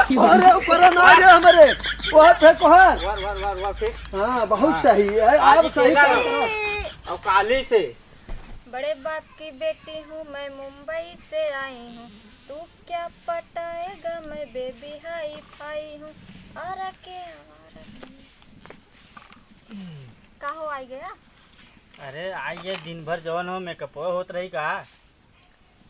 अरे ऊपर ना आ हमारे वहाँ फेंको है। वार फेंक। हाँ बहुत सही है, आप सही और काली से बड़े बाप की बेटी हूँ मैं, मुंबई से आई हूँ, तू क्या पटाएगा, मैं बेबी हाई फाई हूँ। और के का हो आई गया। अरे आइए दिन भर जवन हो मेकअप होत रही का।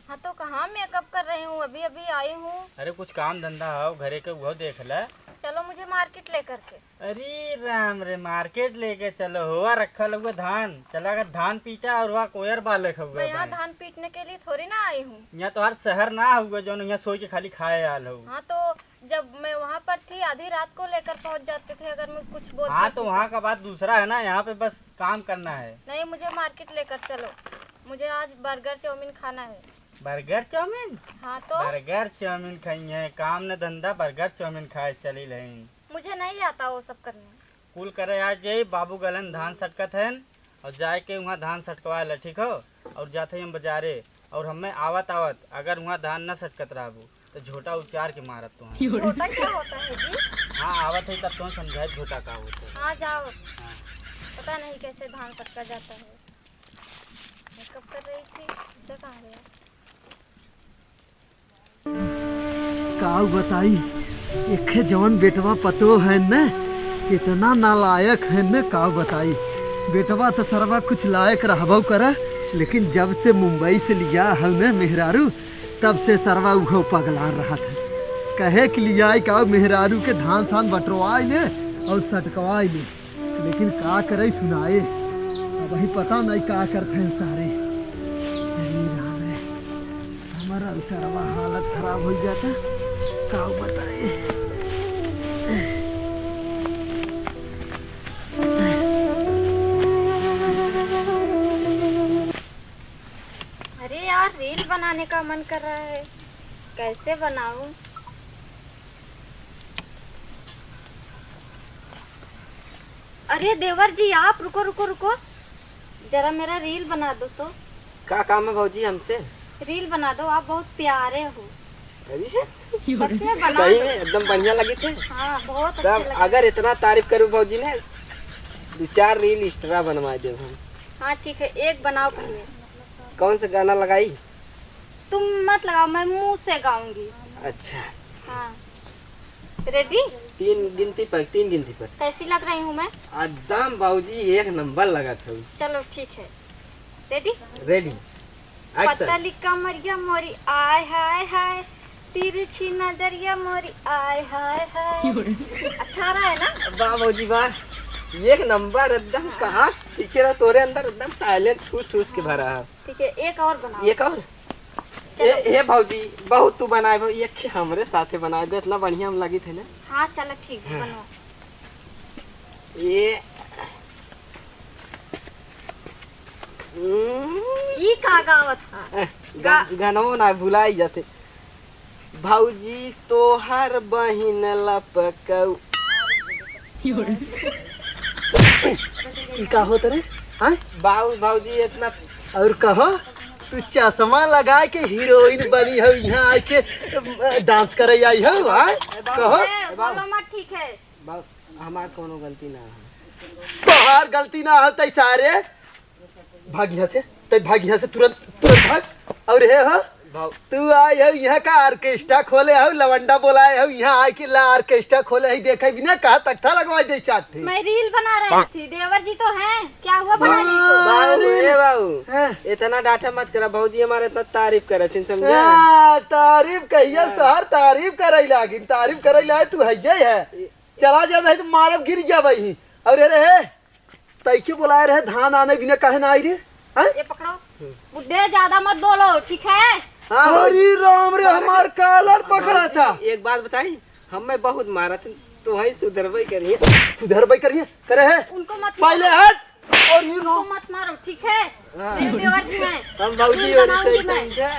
हाँ तो कहाँ मेकअप कर रही हूँ, अभी अभी आई हूँ। अरे कुछ काम धंधा हो घरे के वो देख ले। चलो मुझे मार्केट लेकर के। अरे राम रे मार्केट लेके चलो हुआ रखा लोग धान चला कर धान पीटा और वहाँ कोयर बाले मैं हुआ। यहाँ धान पीटने के लिए थोड़ी ना आई हूँ। यहाँ तो हर शहर ना हुआ जो यहाँ सोई के खाली खाए आल हो। हाँ तो जब मैं वहाँ पर थी आधी रात को लेकर पहुँच जाते थे अगर मैं कुछ बोल। हाँ तो वहाँ का बात दूसरा है ना, यहाँ पे बस काम करना है। नहीं मुझे मार्केट लेकर चलो, मुझे आज बर्गर चाउमीन खाना है। Burger chowmein? हाँ तो बर्गर चाउमीन खाई है, काम न धंधा बर्गर चाउमीन खाए चली नहीं। मुझे नहीं आता वो सब करने। कुल करे आज जे बाबू गलन धान सटकत है और जाए के वहाँ धान सटकवा ला ठीक हो। और जाते हम बाजारे और हमें आवत अगर वहाँ धान न सटकत रहबू तो झोटा उचार के मारत तो। झोटा क्या होता है जी? हाँ आवत है तब तो समझाए झोटा का होता है। हाँ जाओ। पता नहीं कैसे धान सटका जाता है। मेकअप कर रही थी इसे कहाँ गया। का बताई एक जवन बेटवा पतो है न कितना नालायक है न। का बताई बेटवा तो सरवा कुछ लायक रहबो करे, लेकिन जब से मुंबई से लिया है न मेहरारू तब से सरवा उहो पगला रहा था। कहे कि लिया का मेहरारू के धान थान बटरवाए ले और सटकवाए ले, लेकिन का करे सुनाए अब वही पता नहीं का करते हैं सारे। हमारा सरवा हालत खराब हो जाता का बताए। अरे यार रील बनाने का मन कर रहा है, कैसे बनाऊं। अरे देवर जी आप रुको रुको रुको, जरा मेरा रील बना दो तो। क्या काम है भाजी हमसे? रील बना दो, आप बहुत प्यारे हो। अरे सच में बना सही दो। में एकदम बढ़िया लगी थे। हाँ बहुत अच्छे तब लगे। अगर इतना तारीफ करूँ भाजी ने 2-4 रील एक्स्ट्रा बनवा दे हम। हाँ ठीक है एक बनाओ पहले। कौन सा गाना लगाई? तुम मत लगाओ मैं मुंह से गाऊंगी। अच्छा हाँ रेडी? 3 गिनती पर। कैसी लग रही हूँ मैं? एकदम भाजी एक नंबर लगा था। चलो ठीक है रेडी? रेडी पतली कमरिया मोरी आय हाय हाय, तिरछी नजरिया मोरी आय हाय हाय। अच्छा रहा है ना? वाह भाजी वाह एक नंबर एकदम। कहाँ सीखे रहा तोरे अंदर एकदम टैलेंट ठूस के भरा है। ठीक है एक और बनाओ। एक और ये भाजी बहुत तू बनाए भाई, एक हमरे साथे बनाए दे इतना बढ़िया हम लगी थे ना। हाँ चलो ठीक है बनाओ। ये का गावत था? गानवो ना भुलाई जाते। भौजी तोहर बहिन लपकऊ का होता रे? हाँ भाजी इतना और कहो तू चश्मा लगा के हीरोइन बनी हो यहाँ आके डांस करे आई हो। कहो बोलो मत ठीक है। हमार कोनो गलती ना है। तोहार गलती ना हो तै सारे भाग यहाँ से, तै भाग यहाँ से तुरंत भाग। और हे हो तू आए हो यहाँ का ऑर्केस्ट्रा खोले हो, लवंडा बोलाए हो यहाँ आके ला ऑर्केस्ट्रा खोले ही देखे बिना कहा तख्ता लगवा दे चाटे। मैं रील बना रही थी, देवर जी तो हैं क्या हुआ बना ली तो। बाबू इतना डांटा मत करा, भौजी हमारे इतना तारीफ करे थी समझा। तारीफ कहिए तोहार तारीफ करे लागिन, तारीफ करे ला तू है चला जा भाई तो मारब गिर जा भाई। और अरे तैके बुलाए रहे धान आने बिना कहे ना आई रे। ये पकड़ो बुड्ढे ज्यादा मत बोलो ठीक है। हरी राम रे हमार कालर पकड़ा था। एक बात बताई हमें बहुत मारा थे तो वही सुधरबई करिए। सुधरबई करिए करे है उनको मत पहले हट और ये उनको मत मारो ठीक है। मेरे देवर जी हैं हम भौजी और सही समझा।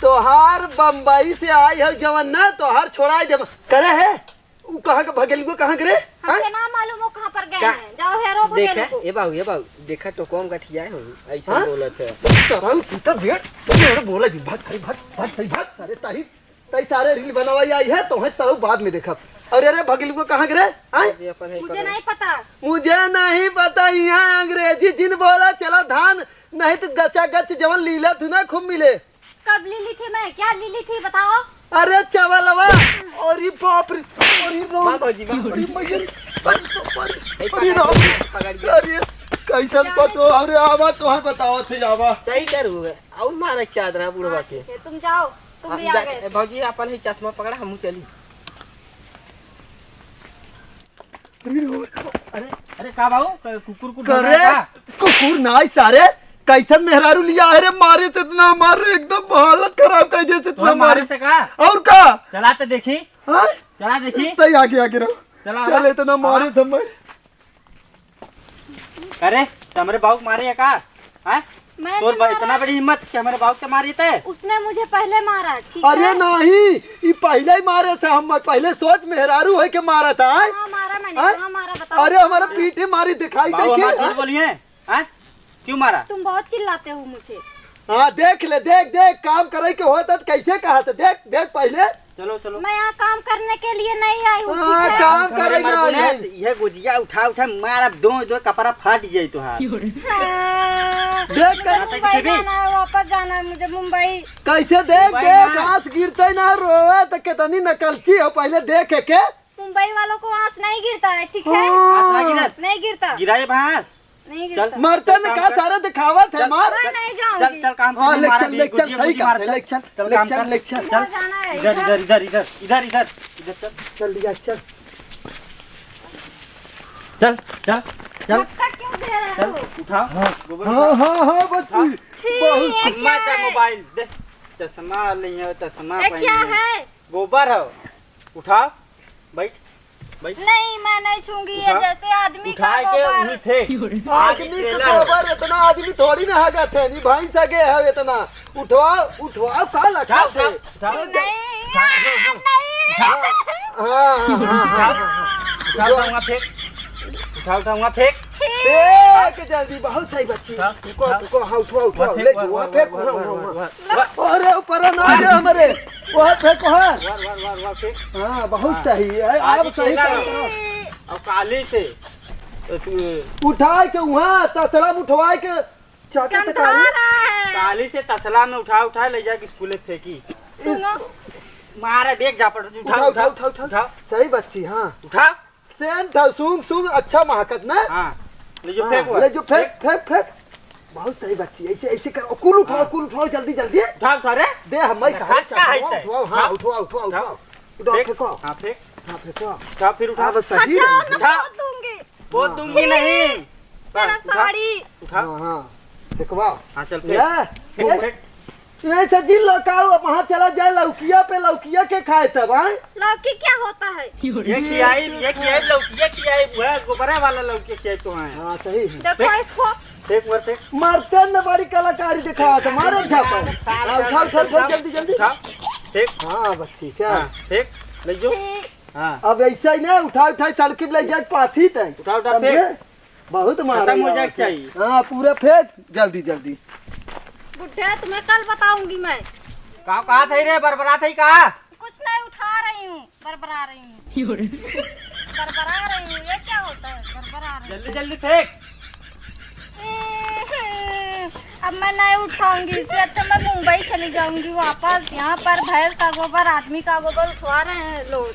तोहार बम्बई से आई हो जवन ना तोहार छोड़ाई दे करे है। उ कहां के भगेल को कहां करे? हमके ना मालूम वो कहां पर गए हैं। जाओ हेरो भगेल देखा को। ये बाबू देखा टोकोम का ठिया है ऐसा बोलत है। सरल तू तो भेट बोला जी भाग भाग भाग भाग सारे ताही तई सारे रील बनवाई आई है तो है चलो बाद में देखब। अरे अरे भगिल को कहाँ गिरे आए? ये अपन है मुझे नहीं पता। मुझे नहीं पता, यहाँ अंग्रेजी जिन बोला चला धान नहीं तो गचा गच जवन लीला तू ना खूब मिले। कब ली थी मैं, क्या ली थी बताओ। अरे चावलवा और ये बाप रे और ये वाह भौजी वाह। अरे मैया ए, अरे राम पकड़ के अरे कैसन पतो अरे आवा तो है बताओ थे जावा। सही करू और मारा चादरा बुढ़वा के। ठीक है, तुम जाओ, तुम भी आ गए। भौजी अपन ही चश्मा पकड़ा हमू चली। अरे अरे का बाबू कुकुर कुकुर करे कुकुर नाई सारे कैसन मेहरारू लिया है रे, मारे तो इतना मार रहे एकदम हालत खराब कर जैसे इतना तो मारे मारे से का और का चला तो देखी, हाँ? चला देखी। तई आगे आगे रहो चला चल इतना मारे समय अरे तुम्हारे बाबू को मारे है का? हैं? मैं तो इतना बड़ी हिम्मत कि हमारे बाबू के मारी थे? उसने मुझे पहले मारा। ठीक अरे है? नहीं ये पहले ही मारे से हम पहले सोच मेहरारू है के मारा था आए? हाँ मारा मैंने, हाँ? कहाँ मारा बताओ। अरे हमारा पीठे मारी दिखाई बाबू हमारा देखिए झूठ बोलिए हैं? क्यों मारा? तुम बहुत चिल्लाते हो मुझे। हाँ देख ले देख देख काम करे के होता तो कैसे कहा था देख देख पहले चलो चलो मैं यहाँ काम करने के लिए नहीं आई हूँ। हाँ, ठीक है? काम करे ना यह गुजिया उठा उठा मारा दो दो कपड़ा फाट जाए तो हाथ। हाँ, देख मुझे कर मुंबई जाना है, वापस जाना है मुझे मुंबई। कैसे देख मुंबई देख ना। हाथ गिरते ना रोए तो कितनी नकलची हो पहले देख के मुंबई वालों को आंस नहीं गिरता है, ठीक है? आंस ना गिरत? नहीं गिरता, गिराए भैंस। नहीं चल गिरता। मरते ने का सारा दिखावत है मार मैं नहीं चल जाऊंगी। चल काम हाँ कर, लेक मारा चल भी, लेक चल गुजिया सही गुजिया काम मार, है लेक चल चल लेक काम चल कर। लेक चल इधर जाना है, इधर इधर। इधर इधर इधर इधर इधर इधर चल चल लिया चल चल चल चल धक्का क्यों दे रहे चल हो? उठाओ गोबर हाँ हाँ हाँ बच्ची छी, बहुत ये चश्मा क्या दे है? मोबाइल दे चश्मा नहीं है चश्मा ये पहन क्या ले। है? गोबर है उठाओ बैठ बैठ नहीं मैं नहीं छूंगी ये, उठा। जैसे आदमी का उठा के गोबर। उन्हीं फेंक आदमी का गोबर इतना आदमी थोड़ी ना हगा थे नहीं भाई सगे है इतना उठवाओ उठवाओ का लखा उठाओ थे उठाओ उठाओ नहीं, नहीं। हाँ हाँ उठाओ वहाँ फेंक उठाओ वहाँ फेंक फेंक जल्दी बहुत सही बच्ची हाँ, रुको हाँ। रुको हाँ उठवाओ उठवाओ ले जो वहाँ फेंक वहाँ वहाँ वाह अरे ऊपर ना रे हमारे वहाँ फेंक वहाँ वाह वाह फेंक हाँ बहुत सही है आप सही कर और काली से तो तू उठाए के वहाँ तसला में उठवाए के चाटे तक गंधा रहा है। काली से तसला में उठा उठा ले जाके स्कूले फेंकी सुनो, मारे देख जा पड़ उठा उठा उठा उठा सही बच्ची हाँ उठा सेंट सूंग सूंग अच्छा महकत ना हाँ ले जो हाँ, फेंक हुआ ले जो फेंक फेंक फेंक बहुत सही बच्ची ऐसे ऐसे करो कुल उठाओ जल्दी जल्दी उठा उठा रे दे हम कहा का है ते? उठवाओ हाँ उठवाओ उठवाओ उठवाओ उठाओ फेंक फेंको हाँ फेंक हाँ फेंको उठा फिर उठा हाँ बस सही हटाओ है। ना, उठा। बहुत दूंगी। वो दूंगी नहीं मेरा उठा साड़ी। उठा हाँ हाँ फेंकवाओ हाँ चल ले फेंक फेंक फेंक ये सजी लौकाओ वहाँ चला जाए लौकिया पे लौकिया के खाए तब आए लौकी क्या होता है? ये खियाई लौकी खियाई वह गोबरा वाला लौकी खियाई तो है हाँ सही है देखो इसको। फेंक वर फेंक मरते न बड़ी कलाकारी दिखा तुम्हारे झापा उठा उठा उठा जल्दी जल्दी उठा फेंक हाँ बच्ची हाँ चल फेंक ले जो छी, हाँ अब ऐसा ही ना उठा उठा सड़क पे ले जाए पाथी तक उठा उठा फेंक बहुत मार खत्म हो जाए चाहिए हाँ पूरा फेंक जल्दी जल्दी बुढ़े तुम्हें कल बताऊंगी मैं। कहा थे रे बरबरा थे कहा कुछ नहीं उठा रही हूँ, बरबरा रही हूँ, बरबरा रही हूँ। ये क्या होता है बरबरा रही जल्दी जल्दी फेंक हूँ। अब मैं नहीं उठाऊंगी, इससे अच्छा मैं मुंबई चली जाऊंगी वापस। यहाँ पर भैंस का गोबर आदमी का गोबर उठवा रहे हैं लोग।